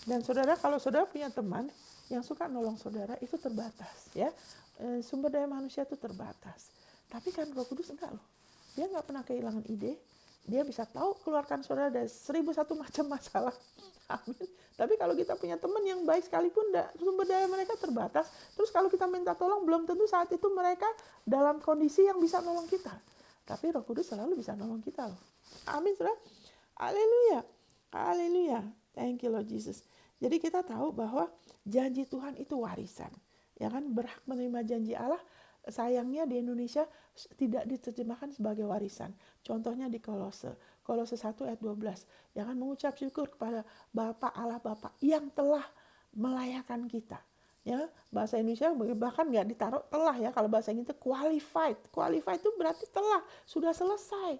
Dan saudara, kalau saudara punya teman yang suka nolong saudara, itu terbatas ya. Sumber daya manusia itu terbatas. Tapi kan Roh Kudus enggak loh. Dia nggak pernah kehilangan ide. Dia bisa tahu keluarkan saudara dari 1001 macam masalah. Amin. Tapi kalau kita punya teman yang baik sekalipun, sumber daya mereka terbatas. Terus kalau kita minta tolong, belum tentu saat itu mereka dalam kondisi yang bisa nolong kita. Tapi Roh Kudus selalu bisa nolong kita loh. Amin, saudara. Haleluya. Haleluya. Thank you Lord Jesus. Jadi kita tahu bahwa janji Tuhan itu warisan. Ya kan, berhak menerima janji Allah. Sayangnya di Indonesia tidak diterjemahkan sebagai warisan. Contohnya di Kolose 1 ayat 12. Ya kan, mengucap syukur kepada Bapa Allah Bapa yang telah melayakan kita. Ya, bahasa Indonesia bahkan nggak ditaruh telah ya. Kalau bahasa Inggris itu qualified. Qualified itu berarti telah, sudah selesai.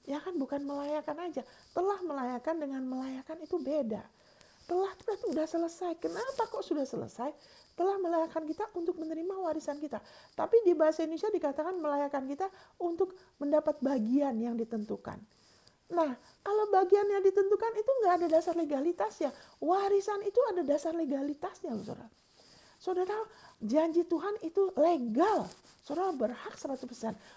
Ya kan, bukan melayakan aja. Telah melayakan dengan melayakan itu beda. Telah itu berarti sudah selesai. Kenapa kok sudah selesai? Telah melayakan kita untuk menerima warisan kita. Tapi di bahasa Indonesia dikatakan melayakan kita untuk mendapat bagian yang ditentukan. Nah, kalau bagian yang ditentukan itu nggak ada dasar legalitasnya. Warisan itu ada dasar legalitasnya loh, saudara. Saudara, janji Tuhan itu legal. Saudara berhak 100%.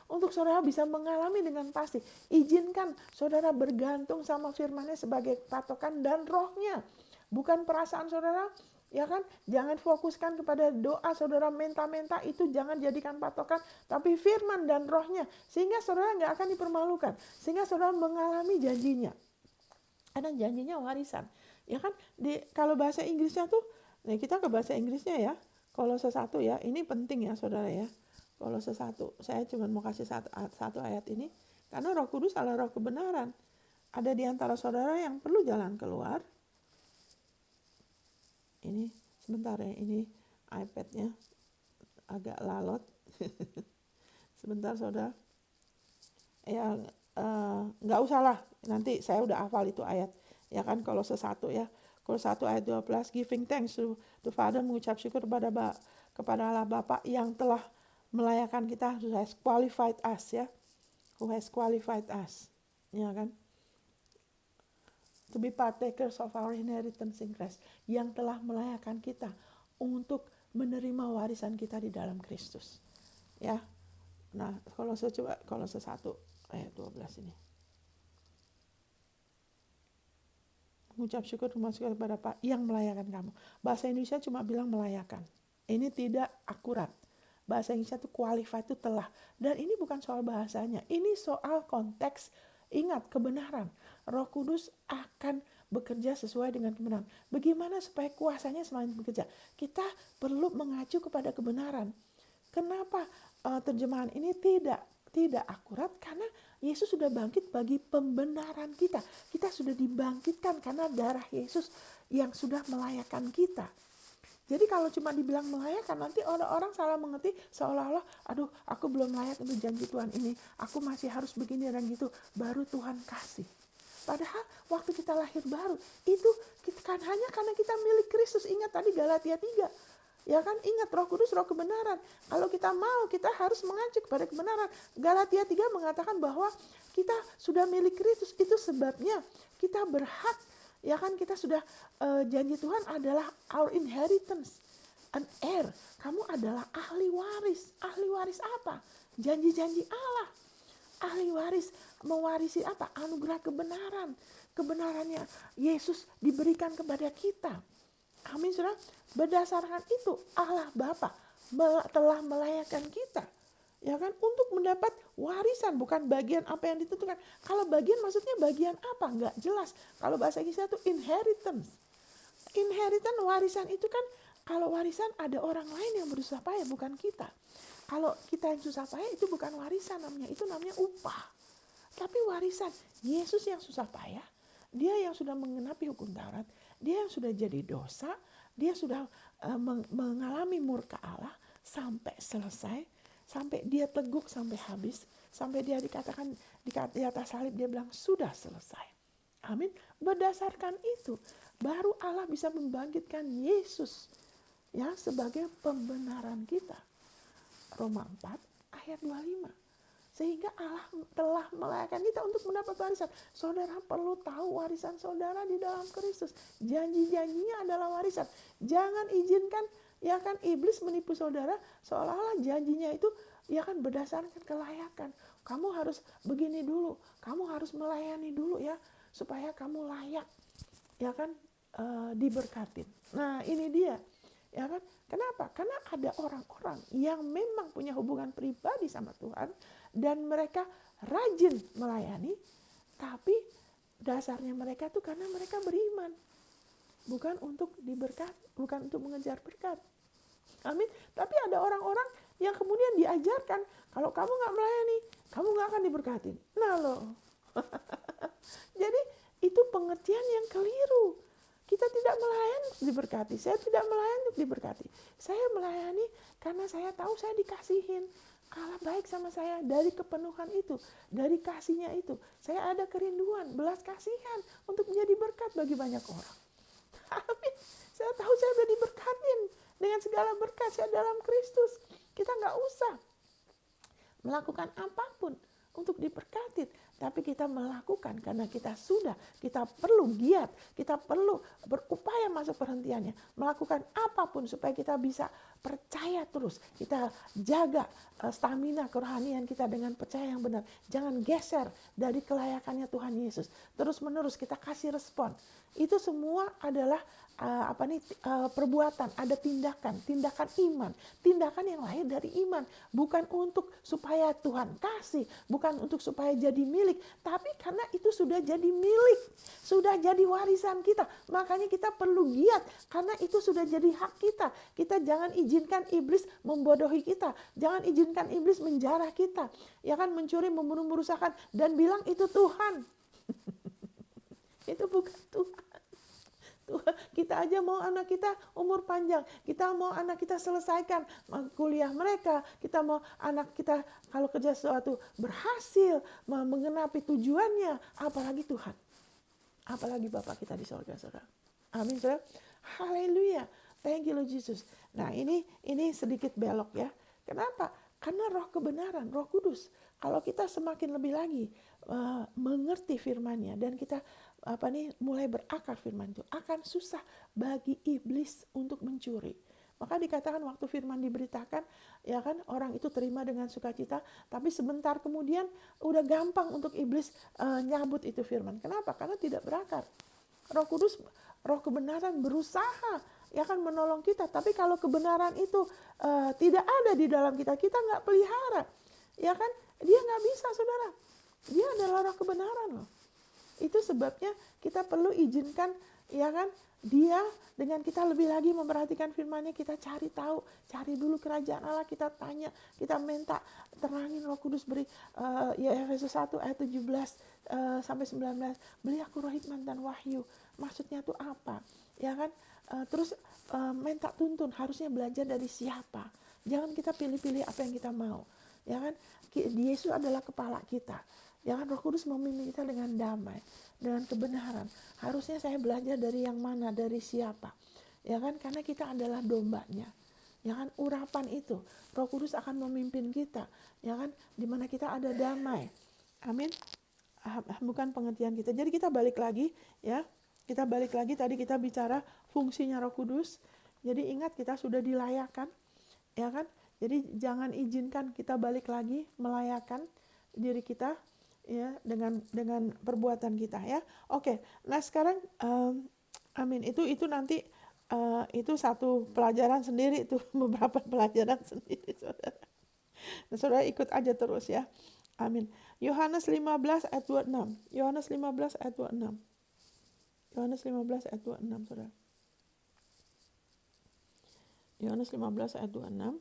Untuk saudara bisa mengalami dengan pasti. Izinkan saudara bergantung sama firman-Nya sebagai patokan dan rohnya. Bukan perasaan saudara, ya kan? Jangan fokuskan kepada doa saudara minta-minta, itu jangan jadikan patokan. Tapi firman dan rohnya. Sehingga saudara nggak akan dipermalukan. Sehingga saudara mengalami janjinya. Karena janjinya warisan. Ya kan? Kalau bahasa Inggrisnya tuh, nah kita ke bahasa Inggrisnya ya. Kolose 1 ya, ini penting ya saudara ya. Kolose 1, saya cuma mau kasih satu ayat ini. Karena Roh Kudus adalah roh kebenaran. Ada di antara saudara yang perlu jalan keluar. Ini sebentar ya, ini iPad-nya agak lalot. Sebentar saudara. Ya nggak usah lah, nanti saya udah hafal itu ayat. Ya kan, Kolose 1 ya. Kolose 1 ayat 12, giving thanks to Father, mengucap syukur kepada Allah Bapa yang telah melayakan kita, who has qualified us ya. Who has qualified us. Ya kan? To be partakers of our inheritance in Christ, yang telah melayakan kita untuk menerima warisan kita di dalam Kristus. Ya. Nah, Kolose 1 ayat 12 ini. Mengucap syukur kepada Pak yang melayakan kamu. Bahasa Indonesia cuma bilang melayakan. Ini tidak akurat. Bahasa Indonesia itu qualified, itu telah. Dan ini bukan soal bahasanya. Ini soal konteks. Ingat, kebenaran. Roh Kudus akan bekerja sesuai dengan kebenaran. Bagaimana supaya kuasanya semakin bekerja? Kita perlu mengacu kepada kebenaran. Kenapa terjemahan ini tidak akurat? Karena Yesus sudah bangkit bagi pembenaran kita. Kita sudah dibangkitkan karena darah Yesus yang sudah melayakan kita. Jadi kalau cuma dibilang melayakan, nanti orang-orang salah mengerti seolah-olah, aduh aku belum layak untuk janji Tuhan ini, aku masih harus begini dan gitu, baru Tuhan kasih. Padahal waktu kita lahir baru, itu kita kan hanya karena kita milik Kristus. Ingat tadi Galatia 3. Ya kan, ingat Roh Kudus, roh kebenaran. Kalau kita mau, kita harus mengacu kepada kebenaran. Galatia 3 mengatakan bahwa kita sudah milik Kristus. Itu sebabnya kita berhak. Ya kan, kita sudah janji Tuhan adalah our inheritance, an heir. Kamu adalah ahli waris. Ahli waris apa? Janji-janji Allah. Ahli waris mewarisi apa? Anugerah kebenaran. Kebenarannya Yesus diberikan kepada kita. Amin, saudara. Berdasarkan itu Allah Bapa telah melayakan kita, ya kan, untuk mendapat warisan, bukan bagian apa yang ditentukan. Kalau bagian maksudnya bagian apa? Nggak jelas. Kalau bahasa Inggrisnya itu inheritance. Inheritance, warisan itu kan, kalau warisan ada orang lain yang berusaha payah, bukan kita. Kalau kita yang susah payah itu bukan warisan namanya, itu namanya upah. Tapi warisan, Yesus yang susah payah, dia yang sudah mengenapi hukum Taurat, dia yang sudah jadi dosa, dia sudah mengalami murka Allah sampai selesai, sampai dia teguk sampai habis, sampai dia dikatakan di atas salib dia bilang sudah selesai. Amin. Berdasarkan itu baru Allah bisa membangkitkan Yesus ya sebagai pembenaran kita. Roma 4 ayat 25. Sehingga Allah telah melayakkan kita untuk mendapat warisan. Saudara perlu tahu warisan saudara di dalam Kristus. Janji-janjinya adalah warisan. Jangan izinkan ya kan iblis menipu saudara seolah-olah janjinya itu ya kan berdasarkan kelayakan. Kamu harus begini dulu, kamu harus melayani dulu ya supaya kamu layak ya kan diberkatin. Nah, ini dia. Ya kan? Kenapa? Karena ada orang-orang yang memang punya hubungan pribadi sama Tuhan dan mereka rajin melayani, tapi dasarnya mereka tuh karena mereka beriman. Bukan untuk diberkati, bukan untuk mengejar berkat. Amin. Tapi ada orang-orang yang kemudian diajarkan, kalau kamu nggak melayani, kamu nggak akan diberkatin. Nah loh. Jadi itu pengertian yang keliru. Kita tidak melayani untuk diberkati. Saya tidak melayani untuk diberkati. Saya melayani karena saya tahu saya dikasihin. Allah baik sama saya dari kepenuhan itu, dari kasihnya itu. Saya ada kerinduan, belas kasihan untuk menjadi berkat bagi banyak orang. Amin. Saya tahu saya sudah diberkatin dengan segala berkat saya dalam Kristus. Kita nggak usah melakukan apapun untuk diberkati, tapi kita melakukan karena kita perlu giat, kita perlu berupaya masuk perhentiannya, melakukan apapun supaya kita bisa percaya terus, kita jaga stamina kerohanian kita dengan percaya yang benar, jangan geser dari kelayakannya Tuhan Yesus, terus menerus kita kasih respon, itu semua adalah perbuatan, ada tindakan iman, tindakan yang lahir dari iman, bukan untuk supaya Tuhan kasih, bukan untuk supaya jadi milik, tapi karena itu sudah jadi milik, sudah jadi warisan kita, makanya kita perlu giat, karena itu sudah jadi hak kita. Kita jangan izinkan iblis membodohi kita, jangan izinkan iblis menjarah kita, ya kan, mencuri, membunuh, merusakkan, dan bilang itu Tuhan. Itu bukan Tuhan. Kita aja mau anak kita umur panjang, kita mau anak kita selesaikan kuliah mereka, kita mau anak kita kalau kerja sesuatu berhasil mengenapi tujuannya, apalagi Tuhan, apalagi Bapak kita di surga, saudara. Amin, saudara. Haleluya, thank you Lord Jesus. Nah, ini sedikit belok ya. Kenapa? Karena roh kebenaran, roh kudus. Kalau kita semakin lebih lagi mengerti firman-Nya dan kita mulai berakar firman itu, akan susah bagi iblis untuk mencuri. Maka dikatakan waktu firman diberitakan, ya kan, orang itu terima dengan sukacita, tapi sebentar kemudian udah gampang untuk iblis nyabut itu firman. Kenapa? Karena tidak berakar. Roh Kudus, roh kebenaran berusaha ya kan menolong kita, tapi kalau kebenaran itu tidak ada di dalam kita, kita nggak pelihara, ya kan, dia nggak bisa, saudara. Dia adalah roh kebenaran loh. Itu sebabnya kita perlu izinkan, ya kan, dia dengan kita lebih lagi memperhatikan firman-Nya, kita cari tahu, cari dulu kerajaan Allah, kita tanya, kita minta terangin Roh Kudus beri, ya Efesus 1 ayat 17 sampai 19, beri aku roh hikmat dan wahyu, maksudnya itu apa, ya kan, terus minta tuntun, harusnya belajar dari siapa, jangan kita pilih-pilih apa yang kita mau, ya kan, Yesus adalah kepala kita. Ya kan, Roh Kudus memimpin kita dengan damai, dengan kebenaran. Harusnya saya belajar dari yang mana, dari siapa. Ya kan, karena kita adalah dombanya. Ya kan, urapan itu, Roh Kudus akan memimpin kita. Ya kan, di mana kita ada damai. Amin. Bukan pengertian kita. Jadi kita balik lagi, ya. Kita balik lagi, tadi kita bicara fungsinya Roh Kudus. Jadi ingat, kita sudah dilayakkan. Ya kan, jadi jangan izinkan kita balik lagi melayakkan diri kita, ya, dengan perbuatan kita, ya. Oke, nah sekarang amin, itu nanti itu satu pelajaran sendiri, itu beberapa pelajaran sendiri, saudara. Nah, saudara ikut aja terus ya. Amin. Yohanes 15 ayat 26. Yohanes 15 ayat 26. Yohanes 15 ayat 26, saudara. Yohanes 15 ayat 26.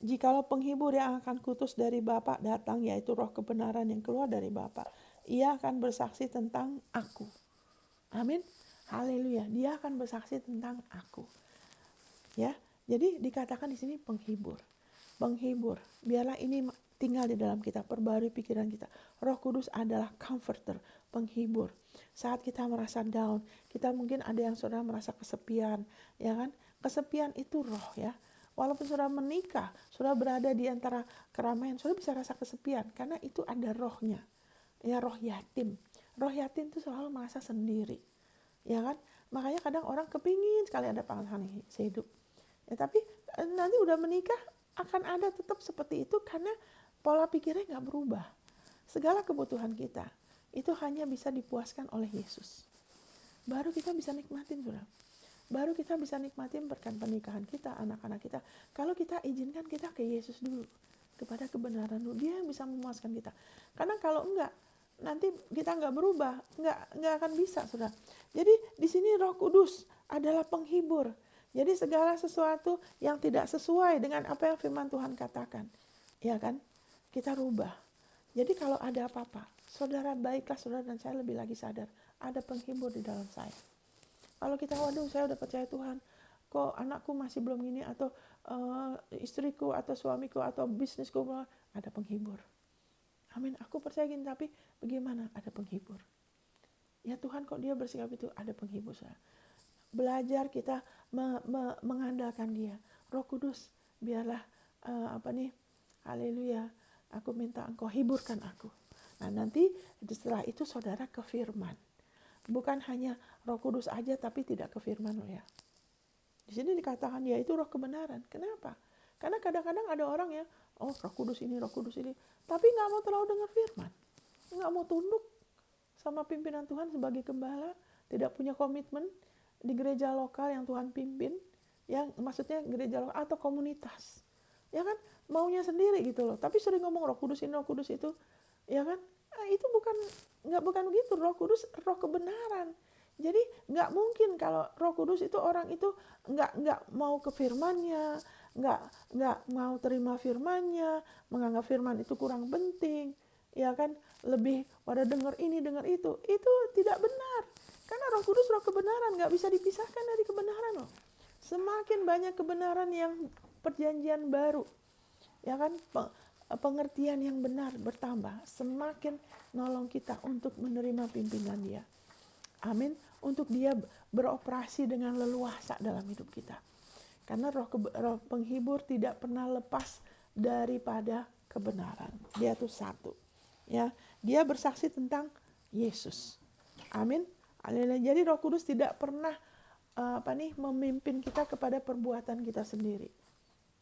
Jikalau penghibur yang akan kutus dari Bapa datang, yaitu roh kebenaran yang keluar dari Bapa, ia akan bersaksi tentang aku. Amin. Haleluya. Dia akan bersaksi tentang aku. Ya. Jadi dikatakan di sini penghibur. Penghibur. Biarlah ini tinggal di dalam kita, perbarui pikiran kita. Roh Kudus adalah comforter, penghibur. Saat kita merasa down, kita mungkin ada yang saudara merasa kesepian, ya kan? Kesepian itu roh, ya. Walaupun saudara menikah, saudara berada di antara keramaian, saudara bisa rasa kesepian karena itu ada rohnya. Ya, roh yatim. Roh yatim itu selalu merasa sendiri. Ya kan? Makanya kadang orang kepingin sekali ada pasangan sehidup. Ya, tapi nanti udah menikah akan ada tetap seperti itu karena pola pikirnya nggak berubah. Segala kebutuhan kita itu hanya bisa dipuaskan oleh Yesus. Baru kita bisa nikmatin, saudara. Baru kita bisa nikmatin berkat pernikahan kita, anak-anak kita. Kalau kita izinkan kita ke Yesus dulu, kepada kebenaran dulu, Dia yang bisa memuaskan kita. Karena kalau enggak, nanti kita enggak berubah, enggak akan bisa, saudara. Jadi di sini Roh Kudus adalah penghibur. Jadi segala sesuatu yang tidak sesuai dengan apa yang firman Tuhan katakan, ya kan, kita rubah. Jadi kalau ada apa-apa, saudara baiklah saudara dan saya lebih lagi sadar, ada penghibur di dalam saya. Kalau kita, waduh saya udah percaya Tuhan, kok anakku masih belum gini, atau istriku atau suamiku atau bisnisku, ada penghibur. Amin, aku percaya gini, tapi bagaimana? Ada penghibur. Ya Tuhan, kok dia bersikap itu? Ada penghibur. Saya belajar kita mengandalkan Dia. Roh Kudus, biarlah haleluya, aku minta Engkau hiburkan aku. Nah nanti setelah itu saudara ke firman. Bukan hanya Roh Kudus aja tapi tidak ke firman loh ya. Di sini dikatakan ya itu roh kebenaran. Kenapa? Karena kadang-kadang ada orang ya, oh Roh Kudus ini, tapi nggak mau terlalu dengar firman, nggak mau tunduk sama pimpinan Tuhan sebagai gembala, tidak punya komitmen di gereja lokal yang Tuhan pimpin, yang maksudnya gereja lokal atau komunitas, ya kan, maunya sendiri gitu loh. Tapi sering ngomong Roh Kudus ini, Roh Kudus itu, ya kan? Itu bukan begitu. Roh Kudus roh kebenaran. Jadi nggak mungkin kalau Roh Kudus itu orang itu nggak mau ke firman-Nya, nggak mau terima firman-Nya, menganggap firman itu kurang penting, ya kan, lebih pada dengar ini dengar itu tidak benar. Karena Roh Kudus roh kebenaran, nggak bisa dipisahkan dari kebenaran loh. Semakin banyak kebenaran yang perjanjian baru, ya kan, pengertian yang benar bertambah, semakin nolong kita untuk menerima pimpinan Dia. Amin. Untuk Dia beroperasi dengan leluasa dalam hidup kita. Karena roh penghibur tidak pernah lepas daripada kebenaran. Dia tuh satu. Ya, Dia bersaksi tentang Yesus. Amin. Jadi Roh Kudus tidak pernah memimpin kita kepada perbuatan kita sendiri.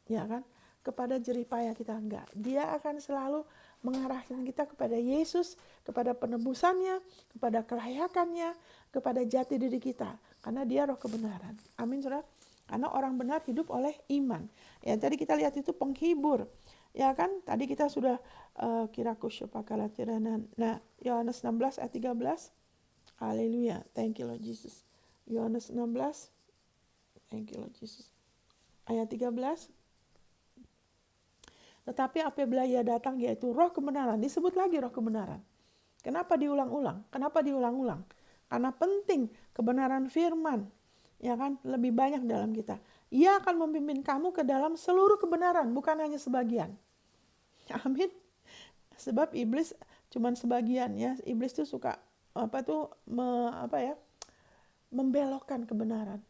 Ya kan? Kepada jeripaya kita, enggak. Dia akan selalu mengarahkan kita kepada Yesus, kepada penebusannya, kepada kelayakannya, kepada jati diri kita. Karena Dia roh kebenaran. Amin, saudara. Karena orang benar hidup oleh iman. Ya, tadi kita lihat itu penghibur. Ya kan, tadi kita sudah Nah, Yohanes 16 ayat 13. Haleluya, thank you Lord Jesus. Yohanes 16, thank you Lord Jesus. Ayat 13. Tetapi apabila Ia datang, yaitu roh kebenaran, disebut lagi roh kebenaran. Kenapa diulang-ulang? Karena penting kebenaran firman, ya kan, lebih banyak dalam kita. Ia akan memimpin kamu ke dalam seluruh kebenaran, bukan hanya sebagian. Amin. Sebab iblis cuman sebagian ya. Iblis tuh suka membelokkan kebenaran.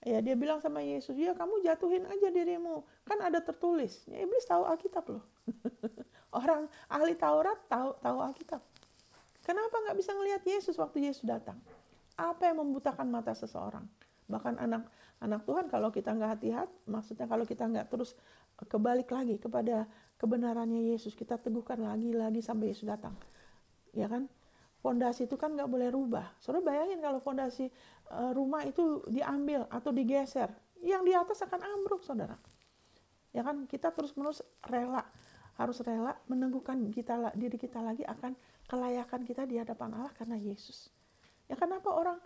Ya, dia bilang sama Yesus, ya kamu jatuhin aja dirimu, kan ada tertulis. Ya, iblis tahu Alkitab loh. Orang ahli Taurat tahu Alkitab. Kenapa nggak bisa ngelihat Yesus waktu Yesus datang? Apa yang membutakan mata seseorang? Bahkan anak Tuhan, kalau kita nggak hati-hati, maksudnya kalau kita nggak terus kebalik lagi kepada kebenarannya Yesus, kita teguhkan lagi sampai Yesus datang, ya kan? Fondasi itu kan nggak boleh rubah. Saudara bayangin kalau fondasi rumah itu diambil atau digeser, yang di atas akan ambruk, saudara. Ya kan, kita terus-menerus harus rela meneguhkan diri kita lagi akan kelayakan kita di hadapan Allah karena Yesus. Ya kenapa orang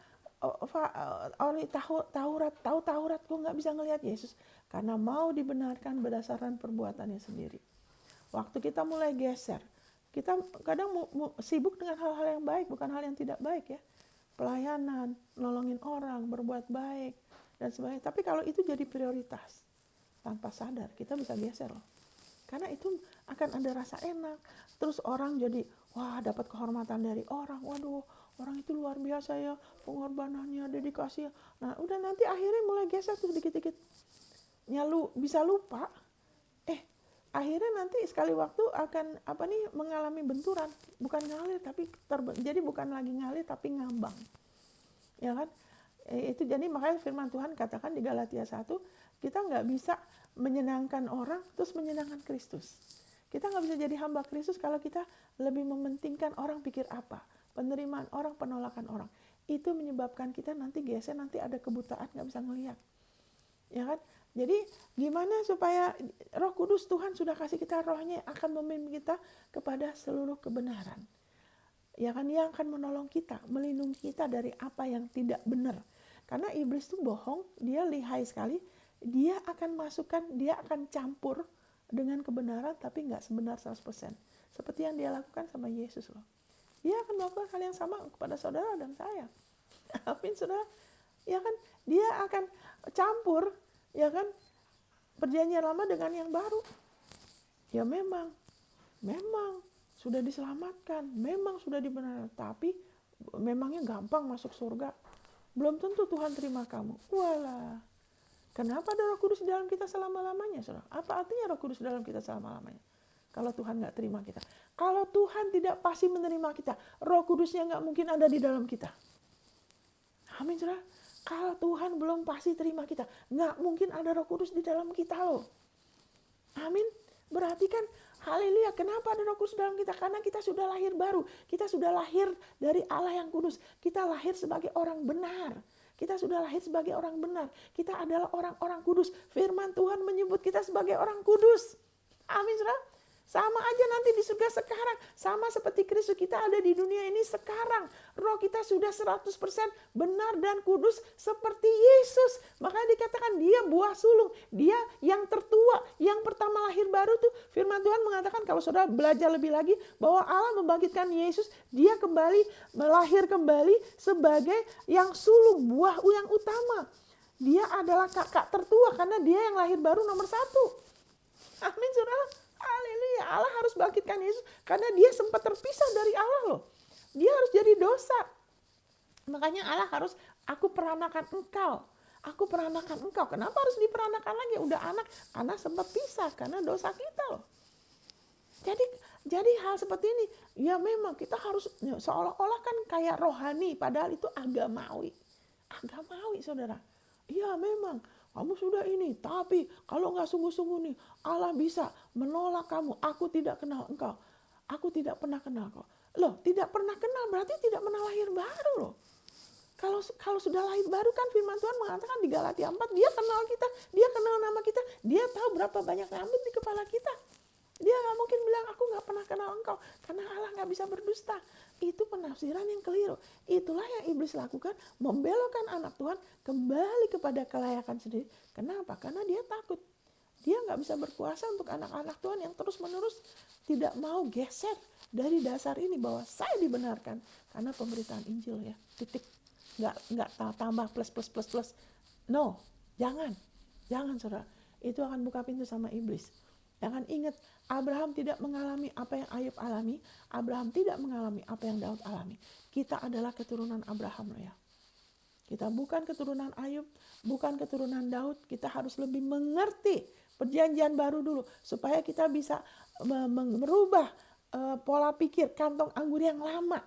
tahu Taurat kok nggak bisa ngelihat Yesus? Karena mau dibenarkan berdasarkan perbuatannya sendiri. Waktu kita mulai geser, kita kadang sibuk dengan hal-hal yang baik, bukan hal yang tidak baik ya. Pelayanan, nolongin orang, berbuat baik, dan sebagainya. Tapi kalau itu jadi prioritas, tanpa sadar kita bisa geser loh. Karena itu akan ada rasa enak. Terus orang jadi, wah dapat kehormatan dari orang. Waduh, orang itu luar biasa ya, pengorbanannya, dedikasinya. Nah udah nanti akhirnya mulai geser tuh dikit-dikit. bisa lupa, akhirnya nanti sekali waktu akan mengalami benturan, bukan ngalir tapi jadi bukan lagi ngalir tapi ngambang, ya kan? Itu jadi makanya firman Tuhan katakan di Galatia 1, kita nggak bisa menyenangkan orang terus menyenangkan Kristus. Kita nggak bisa jadi hamba Kristus kalau kita lebih mementingkan orang pikir apa, penerimaan orang, penolakan orang. Itu menyebabkan kita nanti geser, nanti ada kebutaan, nggak bisa ngelihat, ya kan? Jadi gimana supaya Roh Kudus, Tuhan sudah kasih kita rohnya akan memimpin kita kepada seluruh kebenaran, ya kan, yang akan menolong kita, melindungi kita dari apa yang tidak benar. Karena iblis itu bohong, dia lihai sekali, dia akan masukkan, dia akan campur dengan kebenaran tapi nggak sebenar 100%. Seperti yang dia lakukan sama Yesus loh. Dia akan melakukan hal yang sama kepada saudara dan saya. Amin, saudara. Ya kan, dia akan campur, ya kan, perjanjian lama dengan yang baru. Ya memang sudah diselamatkan, memang sudah dibenarkan, tapi memangnya gampang masuk surga? Belum tentu Tuhan terima kamu. Walah, kenapa ada Roh Kudus di dalam kita selama-lamanya, saudara? Apa artinya Roh Kudus dalam kita selama-lamanya? Kalau Tuhan nggak terima kita, kalau Tuhan tidak pasti menerima kita, Roh Kudusnya nggak mungkin ada di dalam kita. Amin, saudara. Kalau Tuhan belum pasti terima kita, nggak mungkin ada Roh Kudus di dalam kita loh. Amin. Berarti kan, haleluya, kenapa ada Roh Kudus dalam kita? Karena kita sudah lahir baru. Kita sudah lahir dari Allah yang kudus. Kita lahir sebagai orang benar. Kita sudah lahir sebagai orang benar. Kita adalah orang-orang kudus. Firman Tuhan menyebut kita sebagai orang kudus. Amin, saudara. Sama aja nanti di surga sekarang. Sama seperti Kristus, kita ada di dunia ini sekarang. Roh kita sudah 100% benar dan kudus seperti Yesus. Makanya dikatakan dia buah sulung. Dia yang tertua, yang pertama lahir baru tuh. Firman Tuhan mengatakan kalau saudara belajar lebih lagi bahwa Allah membangkitkan Yesus. Dia melahir kembali sebagai yang sulung, buah yang utama. Dia adalah kakak tertua karena dia yang lahir baru nomor 1. Amin, saudara. Haleluya, Allah harus bangkitkan Yesus karena dia sempat terpisah dari Allah loh. Dia harus jadi dosa. Makanya Allah harus, aku peranakan engkau. Aku peranakan engkau. Kenapa harus diperanakan lagi? Udah anak, karena sempat pisah, karena dosa kita loh. Jadi hal seperti ini, ya memang kita harus, seolah-olah kan kayak rohani, padahal itu agamawi. Agamawi, saudara. Ya memang, kamu sudah ini, tapi kalau nggak sungguh-sungguh nih, Allah bisa menolak kamu. Aku tidak kenal engkau. Aku tidak pernah kenal kau. Loh, tidak pernah kenal berarti tidak pernah lahir baru loh. Kalau sudah lahir baru kan firman Tuhan mengatakan di Galatia 4, dia kenal kita, dia kenal nama kita, dia tahu berapa banyak rambut di kepala kita. Dia nggak mungkin bilang aku nggak pernah kenal engkau, karena Allah nggak bisa berdusta. Itu penafsiran yang keliru. Itulah yang iblis lakukan, membelokkan anak Tuhan kembali kepada kelayakan sendiri. Kenapa? Karena dia takut. Dia nggak bisa berkuasa untuk anak-anak Tuhan yang terus-menerus tidak mau geser dari dasar ini bahwa saya dibenarkan karena pemberitaan Injil ya. Titik. Nggak tambah plus. No, jangan saudara. Itu akan buka pintu sama iblis. Jangan ingat, Abraham tidak mengalami apa yang Ayub alami. Abraham tidak mengalami apa yang Daud alami. Kita adalah keturunan Abraham loh ya. Kita bukan keturunan Ayub, bukan keturunan Daud. Kita harus lebih mengerti perjanjian baru dulu. Supaya kita bisa merubah pola pikir kantong anggur yang lama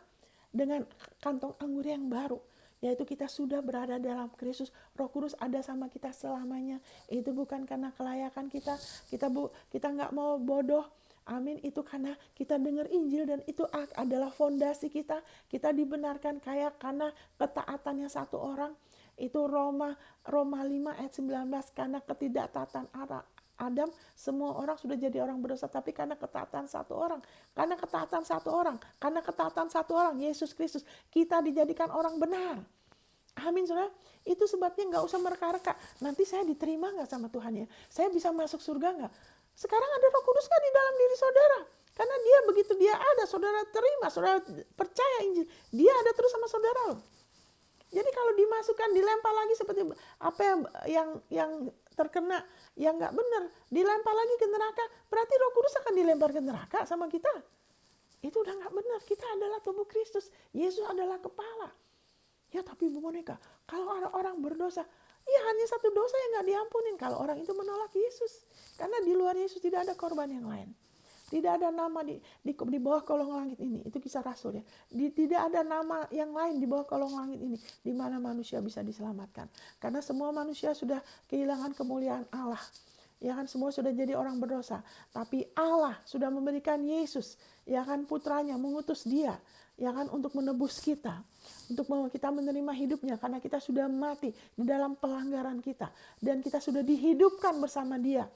dengan kantong anggur yang baru. Yaitu kita sudah berada dalam Kristus. Roh Kudus ada sama kita selamanya. Itu bukan karena kelayakan kita. Kita nggak mau bodoh. Amin. Itu karena kita dengar Injil dan itu adalah fondasi kita. Kita dibenarkan karena ketaatannya satu orang. Itu Roma 5 ayat 19. Karena ketidaktaatan Adam, semua orang sudah jadi orang berdosa, tapi karena ketaatan satu orang, Yesus Kristus, kita dijadikan orang benar. Amin, saudara. Itu sebabnya nggak usah mereka-reka. Nanti saya diterima nggak sama Tuhan ya? Saya bisa masuk surga nggak? Sekarang ada Roh Kudus kan di dalam diri saudara? Karena dia begitu dia ada, saudara terima, saudara percaya Injil, dia ada terus sama saudara loh. Jadi kalau dimasukkan, dilempar lagi seperti apa yang terkena, yang nggak benar, dilempar lagi ke neraka, berarti Roh Kudus akan dilempar ke neraka sama kita. Itu udah nggak benar. Kita adalah tubuh Kristus. Yesus adalah kepala. Ya tapi Bu Monica, kalau ada orang berdosa, Iya, hanya satu dosa yang gak diampunin kalau orang itu menolak Yesus. Karena di luar Yesus tidak ada korban yang lain. Tidak ada nama di bawah kolong langit ini. Itu kisah Rasul ya. Tidak ada nama yang lain di bawah kolong langit ini di mana manusia bisa diselamatkan. Karena semua manusia sudah kehilangan kemuliaan Allah. Ya kan, semua sudah jadi orang berdosa. Tapi Allah sudah memberikan Yesus, ya kan, putranya, mengutus dia, ya kan, untuk menebus kita. Untuk kita menerima hidupnya karena kita sudah mati di dalam pelanggaran kita. Dan kita sudah dihidupkan bersama dia.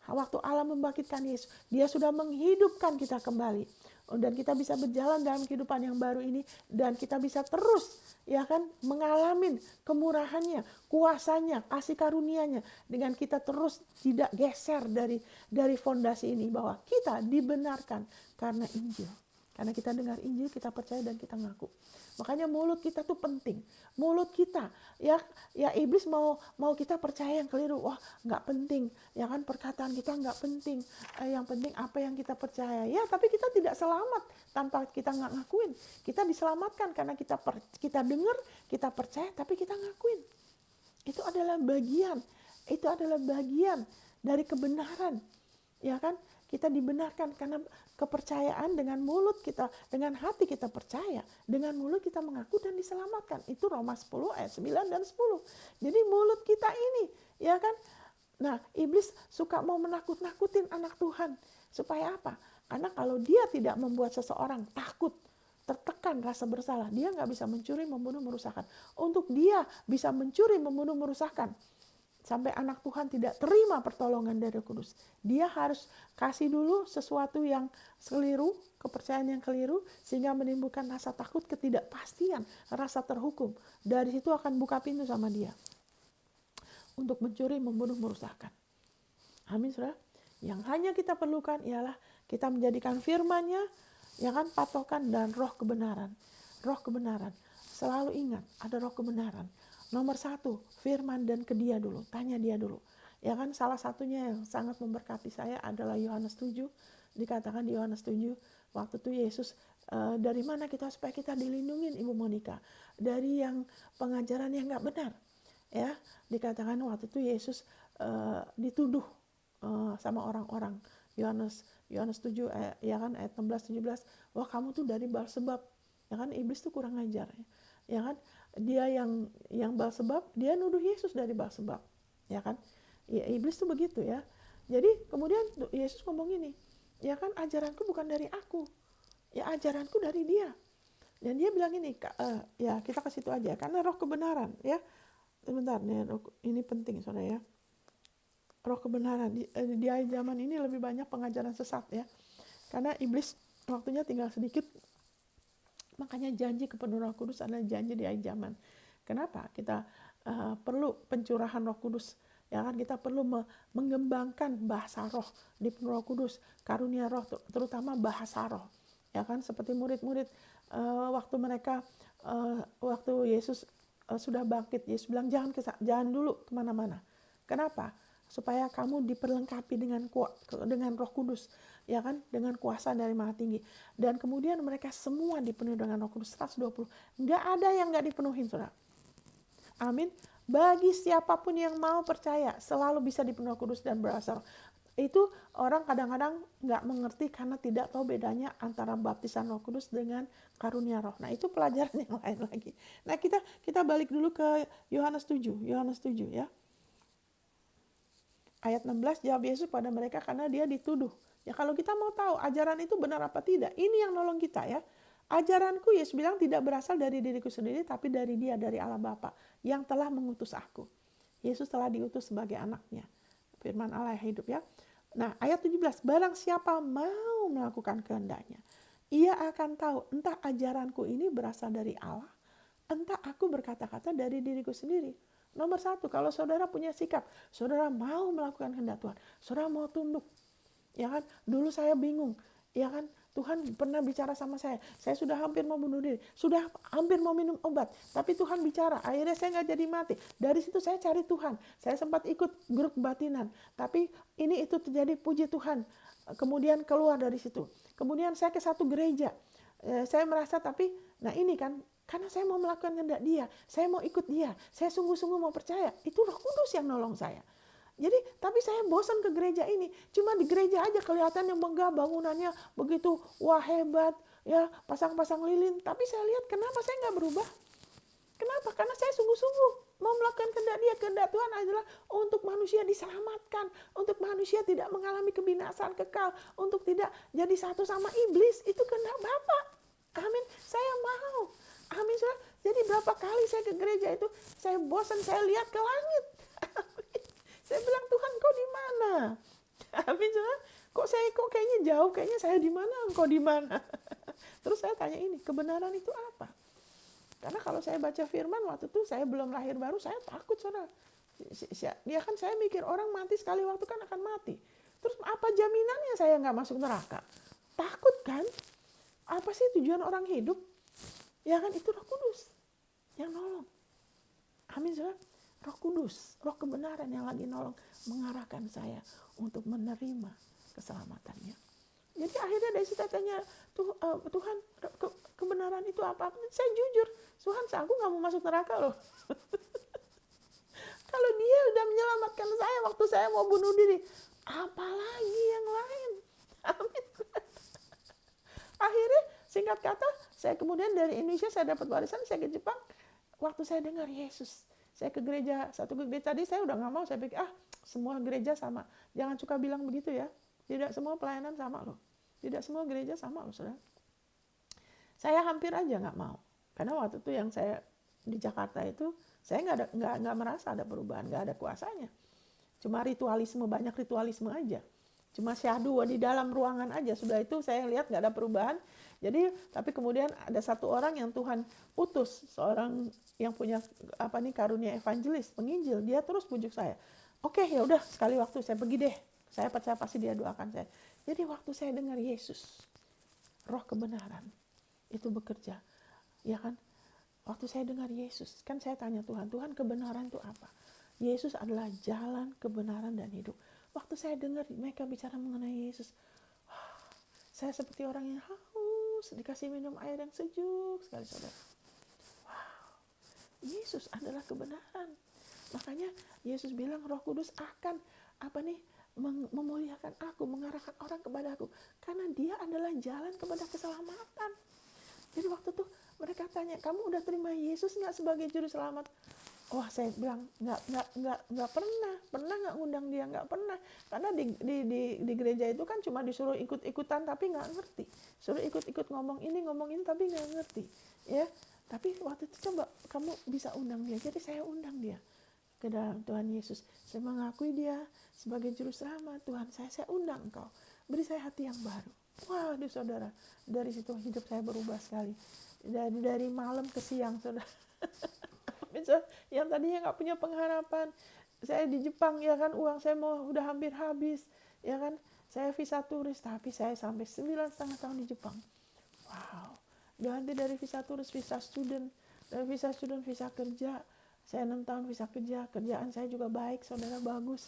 Waktu Allah membangkitkan Yesus, dia sudah menghidupkan kita kembali. Dan kita bisa berjalan dalam kehidupan yang baru ini. Dan kita bisa terus, ya kan, mengalami kemurahannya, kuasanya, kasih karunia-Nya. Dengan kita terus tidak geser dari fondasi ini. Bahwa kita dibenarkan karena Injil. Karena kita dengar Injil, kita percaya dan kita ngaku. Makanya mulut kita tuh penting. Mulut kita, ya iblis mau kita percaya yang keliru. Wah, nggak penting. Ya kan, perkataan kita nggak penting. Yang penting apa yang kita percaya. Ya, tapi kita tidak selamat tanpa kita nggak ngakuin. Kita diselamatkan karena kita dengar, kita percaya, tapi kita ngakuin. Itu adalah bagian. Itu adalah bagian dari kebenaran. Ya kan? Kita dibenarkan karena kepercayaan dengan mulut kita, dengan hati kita percaya, dengan mulut kita mengaku dan diselamatkan. Itu Roma 10 ayat 9 dan 10. Jadi mulut kita ini, ya kan? Nah, iblis suka mau menakut-nakutin anak Tuhan. Supaya apa? Karena kalau dia tidak membuat seseorang takut, tertekan rasa bersalah, dia nggak bisa mencuri, membunuh, merusakkan. Untuk dia bisa mencuri, membunuh, merusakkan, sampai anak Tuhan tidak terima pertolongan dari Roh Kudus, dia harus kasih dulu sesuatu yang keliru, kepercayaan yang keliru, sehingga menimbulkan rasa takut, ketidakpastian, rasa terhukum. Dari situ akan buka pintu sama dia untuk mencuri, membunuh, merusakkan. Amin, saudara. Yang hanya kita perlukan ialah kita menjadikan firman-Nya, ya kan, patokan, dan roh kebenaran. Roh kebenaran. Selalu ingat, ada roh kebenaran. Nomor 1, firman dan ke dia dulu. Tanya dia dulu. Ya kan, salah satunya yang sangat memberkati saya adalah Yohanes 7. Dikatakan di Yohanes 7, waktu itu Yesus, dari mana kita supaya kita dilindungin, Ibu Monica? Dari yang pengajaran yang gak benar. Ya, dikatakan waktu itu Yesus dituduh sama orang-orang. Yohanes 7 ya kan, ayat 16-17, wah kamu tuh dari Beelzebub. Ya kan, iblis tuh kurang ajar. Ya kan, dia yang Beelzebub, dia nuduh Yesus dari Beelzebub. Ya kan, ya, iblis tuh begitu ya. Jadi kemudian Yesus ngomong gini, ya kan, ajaranku bukan dari aku, ya ajaranku dari dia. Dan dia bilang ini, ya kita ke situ aja, karena roh kebenaran ya. Sebentar nih, ini penting saudara ya. Roh kebenaran di akhir zaman ini lebih banyak pengajaran sesat ya. Karena iblis waktunya tinggal sedikit. Makanya janji kepenuhan Roh Kudus adalah janji di akhir zaman. Kenapa? Kita perlu pencurahan Roh Kudus. Ya kan, kita perlu mengembangkan bahasa roh di penuh Roh Kudus, karunia roh, terutama bahasa roh. Ya kan, seperti murid-murid waktu mereka waktu Yesus sudah bangkit, Yesus bilang jangan dulu kemana-mana. Kenapa? Supaya kamu diperlengkapi dengan Roh Kudus, ya kan, dengan kuasa dari Maha Tinggi. Dan kemudian mereka semua dipenuhi dengan Roh Kudus 120. Nggak ada yang nggak dipenuhin, saudara. Amin. Bagi siapapun yang mau percaya, selalu bisa dipenuhi Roh Kudus dan berasal. Itu orang kadang-kadang nggak mengerti karena tidak tahu bedanya antara baptisan Roh Kudus dengan karunia roh. Nah, itu pelajaran yang lain lagi. Nah, kita balik dulu ke Yohanes 7 ya. Ayat 16, jawab Yesus pada mereka karena dia dituduh. Ya, kalau kita mau tahu ajaran itu benar apa tidak, ini yang nolong kita ya. Ajaranku, Yesus bilang, tidak berasal dari diriku sendiri, tapi dari dia, dari Allah Bapa yang telah mengutus aku. Yesus telah diutus sebagai anaknya. Firman Allah yang hidup ya. Nah, ayat 17, barang siapa mau melakukan kehendaknya, ia akan tahu entah ajaranku ini berasal dari Allah, entah aku berkata-kata dari diriku sendiri. Nomor 1, kalau saudara punya sikap, saudara mau melakukan kehendak Tuhan, saudara mau tunduk. Ya kan, dulu saya bingung, ya kan, Tuhan pernah bicara sama saya sudah hampir mau bunuh diri, sudah hampir mau minum obat, tapi Tuhan bicara, akhirnya saya nggak jadi mati. Dari situ saya cari Tuhan, saya sempat ikut grup batinan, tapi ini itu terjadi, puji Tuhan, kemudian keluar dari situ. Kemudian saya ke satu gereja, saya merasa tapi, nah ini kan, Karena saya mau melakukan kehendak dia, saya mau ikut dia, saya sungguh-sungguh mau percaya. Itu Roh Kudus yang nolong saya. Jadi, tapi saya bosan ke gereja ini. Cuma di gereja aja kelihatannya megah, bangunannya begitu, wah hebat, ya pasang-pasang lilin. Tapi saya lihat kenapa saya nggak berubah? Kenapa? Karena saya sungguh-sungguh mau melakukan kehendak dia. Kehendak Tuhan adalah untuk manusia diselamatkan, untuk manusia tidak mengalami kebinasaan kekal, untuk tidak jadi satu sama iblis. Itu kehendak Bapa. Amin. Saya mau. Amin. Jadi berapa kali saya ke gereja itu, saya bosan, saya lihat ke langit. Saya bilang, Tuhan, kau di mana? Amin. Kok kayaknya jauh, kayaknya saya di mana, engkau di mana? Terus saya tanya ini, kebenaran itu apa? Karena kalau saya baca firman waktu itu saya belum lahir baru, saya takut, saudara. Ya kan saya mikir orang mati sekali waktu kan akan mati. Terus apa jaminannya saya nggak masuk neraka? Takut kan? Apa sih tujuan orang hidup? Ya kan itu Roh Kudus yang nolong. Amin, saudara. Roh Kudus, Roh kebenaran yang lagi nolong mengarahkan saya untuk menerima keselamatannya. Jadi akhirnya dari situ tanya, Tuhan, kebenaran itu apa? Saya jujur, Tuhan, aku nggak mau masuk neraka loh. Kalau dia udah menyelamatkan saya waktu saya mau bunuh diri, apalagi yang lain? Amin. Akhirnya singkat kata, saya kemudian dari Indonesia saya dapat warisan, saya ke Jepang. Waktu saya dengar Yesus, saya ke gereja, satu ke gereja tadi saya udah nggak mau, saya pikir semua gereja sama. Jangan suka bilang begitu ya. Tidak semua pelayanan sama loh. Tidak semua gereja sama loh, saudara. Saya hampir aja nggak mau. Karena waktu itu yang saya di Jakarta itu, saya nggak merasa ada perubahan, nggak ada kuasanya. Cuma ritualisme, banyak ritualisme aja. Cuma syahdu di dalam ruangan aja. Sudah itu saya lihat nggak ada perubahan. Jadi, tapi kemudian ada satu orang yang Tuhan utus, seorang yang punya karunia evangelis, penginjil. Dia terus pujuk saya. Oke, ya udah sekali waktu saya pergi deh. Saya percaya pasti dia doakan saya. Jadi waktu saya dengar Yesus, Roh kebenaran itu bekerja, ya kan? Waktu saya dengar Yesus, kan saya tanya Tuhan, Tuhan kebenaran itu apa? Yesus adalah jalan, kebenaran, dan hidup. Waktu saya dengar mereka bicara mengenai Yesus, saya seperti orang yang haus, dikasih minum air yang sejuk sekali, saudara. Wow, Yesus adalah kebenaran. Makanya Yesus bilang Roh Kudus akan memuliakan aku, mengarahkan orang kepada aku, karena dia adalah jalan kepada keselamatan. Jadi waktu itu mereka tanya, kamu udah terima Yesus nggak sebagai juru selamat? Wah, saya bilang nggak pernah nggak ngundang dia, nggak pernah, karena di gereja itu kan cuma disuruh ikut-ikutan tapi nggak ngerti, suruh ikut-ikut ngomong ini tapi nggak ngerti, ya. Tapi waktu itu coba kamu bisa undang dia, jadi saya undang dia ke dalam Tuhan Yesus. Saya mengakui dia sebagai juru selamat. Tuhan, saya undang engkau. Beri saya hati yang baru. Waduh, saudara, dari situ hidup saya berubah sekali. Dari malam ke siang, saudara. Yang tadinya nggak punya pengharapan. Saya di Jepang, ya kan, uang saya udah hampir habis. Ya kan, saya visa turis, tapi saya sampai 9,5 tahun di Jepang. Wow. Ganti dari visa turis, visa student. Dari visa student, visa kerja. Saya 6 tahun bisa kerja, kerjaan saya juga baik, saudara, bagus.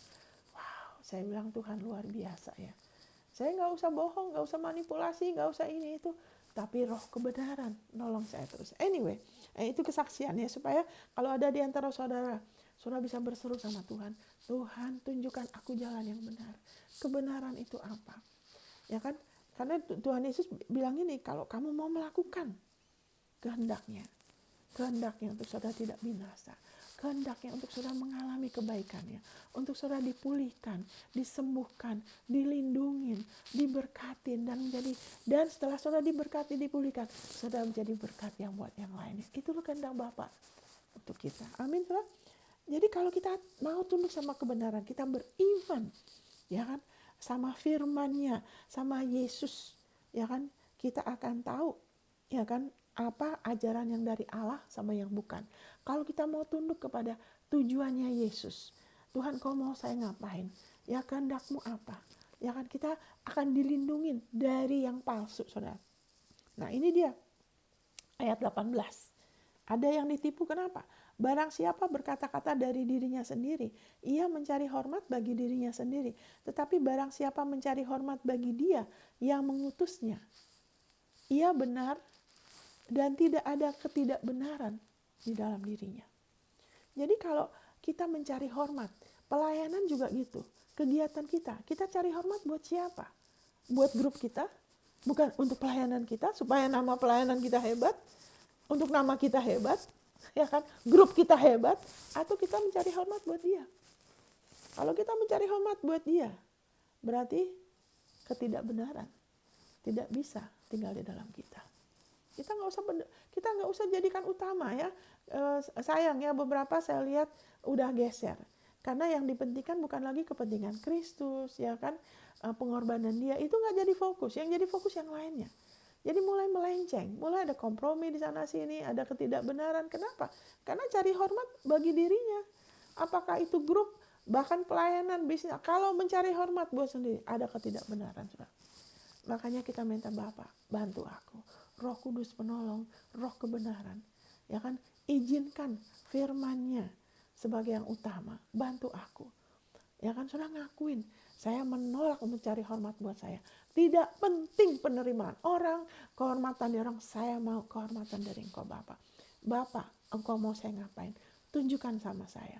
Wow, saya bilang Tuhan luar biasa ya. Saya nggak usah bohong, nggak usah manipulasi, nggak usah ini itu. Tapi Roh kebenaran nolong saya terus. Anyway, itu kesaksiannya supaya kalau ada di antara saudara bisa berseru sama Tuhan. Tuhan, tunjukkan aku jalan yang benar. Kebenaran itu apa? Ya kan? Karena Tuhan Yesus bilang ini, kalau kamu mau melakukan kehendaknya untuk saudara tidak binasa, kehendaknya untuk saudara mengalami kebaikannya, untuk saudara dipulihkan, disembuhkan, dilindungin, diberkatin, dan setelah saudara diberkati, dipulihkan, saudara menjadi berkat yang buat yang lainnya. Itulah kehendak Bapa untuk kita. Amin, saudara. Jadi kalau kita mau tunduk sama kebenaran, kita beriman, ya kan, sama firman-Nya, sama Yesus, ya kan, kita akan tahu, ya kan, apa ajaran yang dari Allah sama yang bukan. Kalau kita mau tunduk kepada tujuannya Yesus, Tuhan, kau mau saya ngapain? Ya, kehendakmu apa? Ya kan, kita akan dilindungi dari yang palsu, saudara. Nah, ini dia ayat 18. Ada yang ditipu, kenapa? Barang siapa berkata-kata dari dirinya sendiri, ia mencari hormat bagi dirinya sendiri. Tetapi barang siapa mencari hormat bagi dia yang mengutusnya, ia benar dan tidak ada ketidakbenaran di dalam dirinya. Jadi kalau kita mencari hormat, pelayanan juga gitu. Kegiatan kita cari hormat buat siapa? Buat grup kita, bukan untuk pelayanan kita, supaya nama pelayanan kita hebat, untuk nama kita hebat, ya kan? Grup kita hebat, atau kita mencari hormat buat dia. Kalau kita mencari hormat buat dia, berarti ketidakbenaran tidak bisa tinggal di dalam kita. Kita nggak usah jadikan utama ya. Sayang ya, beberapa saya lihat udah geser. Karena yang dipentingkan bukan lagi kepentingan Kristus, ya kan, pengorbanan dia itu nggak jadi fokus. Yang jadi fokus yang lainnya. Jadi mulai melenceng, mulai ada kompromi di sana sini, ada ketidakbenaran. Kenapa? Karena cari hormat bagi dirinya. Apakah itu grup, bahkan pelayanan, bisnis. Kalau mencari hormat buat sendiri, ada ketidakbenaran. Makanya kita minta Bapa, bantu aku. Roh Kudus penolong, roh kebenaran. Ya kan? Izinkan firman-Nya sebagai yang utama. Bantu aku. Ya kan, sudah ngakuin. Saya menolak untuk cari hormat buat saya. Tidak penting penerimaan orang, kehormatan dari orang. Saya mau kehormatan dari Engkau Bapa. Bapa, Engkau mau saya ngapain? Tunjukkan sama saya.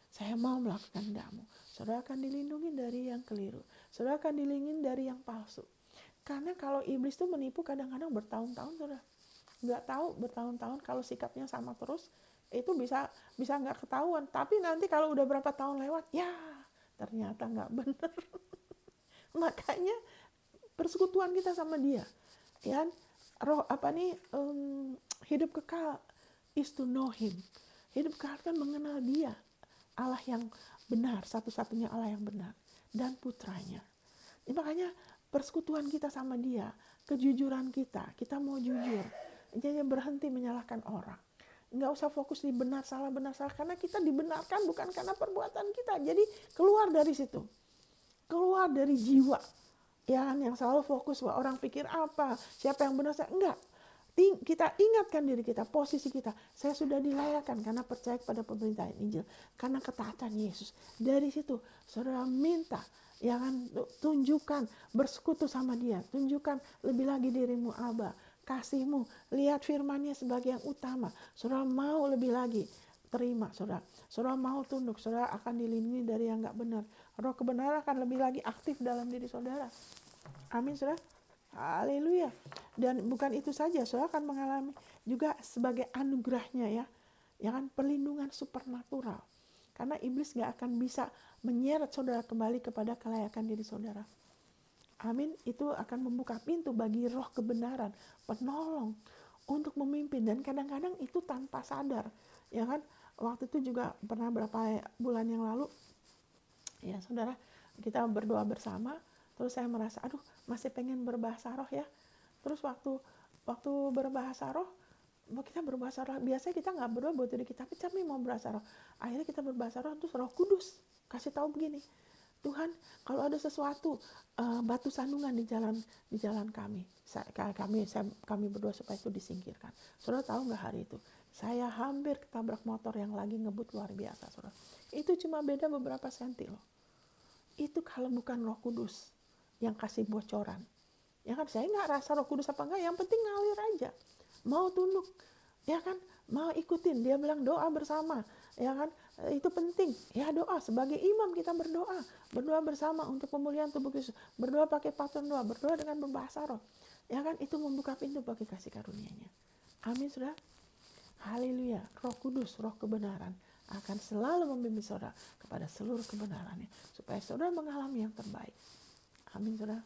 Saya mau melakukan kehendak-Mu. Saudara akan dilindungi dari yang keliru. Saudara akan dilindungi dari yang palsu. Karena kalau iblis itu menipu kadang-kadang bertahun-tahun, saudara. Nggak tahu bertahun-tahun, kalau sikapnya sama terus, itu bisa nggak ketahuan. Tapi nanti kalau udah berapa tahun lewat, ya ternyata nggak benar. Makanya persekutuan kita sama dia, ya, roh hidup kekal is to know him. Hidup kekal kan mengenal dia, Allah yang benar, satu-satunya Allah yang benar, dan putranya. Makanya persekutuan kita sama dia, kejujuran kita mau jujur, jadi berhenti menyalahkan orang. Nggak usah fokus di benar salah, karena kita dibenarkan bukan karena perbuatan kita. Jadi keluar dari situ, keluar dari jiwa yang selalu fokus bahwa orang pikir apa, siapa yang benar, enggak. Kita ingatkan diri kita, posisi kita. Saya sudah dilayakkan karena percaya kepada pemberitaan Injil, karena ketaatan Yesus. Dari situ saudara minta, tunjukkan, bersekutu sama dia, tunjukkan lebih lagi dirimu Aba, kasihmu, lihat firman-Nya sebagai yang utama. Saudara mau lebih lagi, terima saudara. Saudara mau tunduk, saudara akan dilindungi dari yang gak benar. Roh kebenaran akan lebih lagi aktif dalam diri saudara. Amin saudara. Haleluya. Dan bukan itu saja, saudara akan mengalami juga sebagai anugerahnya ya kan, perlindungan supernatural. Karena iblis gak akan bisa menyeret saudara kembali kepada kelayakan diri saudara. Amin. Itu akan membuka pintu bagi roh kebenaran, penolong untuk memimpin. Dan kadang-kadang itu tanpa sadar, ya kan. Waktu itu juga pernah berapa bulan yang lalu, ya saudara, kita berdoa bersama. Terus saya merasa, masih pengen berbahasa roh ya. Terus waktu berbahasa roh, kita berbahasa roh, biasanya kita nggak berdoa buat diri kita, tapi mau berbahasa roh. Akhirnya kita berbahasa roh, terus Roh Kudus kasih tahu begini, Tuhan, kalau ada sesuatu batu sandungan di jalan kami, kami berdoa supaya itu disingkirkan. Saudara tahu nggak hari itu? Saya hampir ketabrak motor yang lagi ngebut luar biasa, saudara. Itu cuma beda beberapa senti loh. Itu kalau bukan Roh Kudus yang kasih bocoran. Ya kan, saya nggak rasa Roh Kudus apa enggak, yang penting ngalir aja. Mau tunduk, ya kan, mau ikutin. Dia bilang doa bersama, ya kan, itu penting. Ya doa, sebagai imam kita berdoa bersama untuk pemulihan tubuh Kristus. Berdoa pakai patron doa, berdoa dengan berbahasa roh. Ya kan, itu membuka pintu bagi kasih karunia-Nya. Amin saudara. Haleluya. Roh Kudus, roh kebenaran akan selalu membimbing saudara kepada seluruh kebenarannya, supaya saudara mengalami yang terbaik. Amin saudara.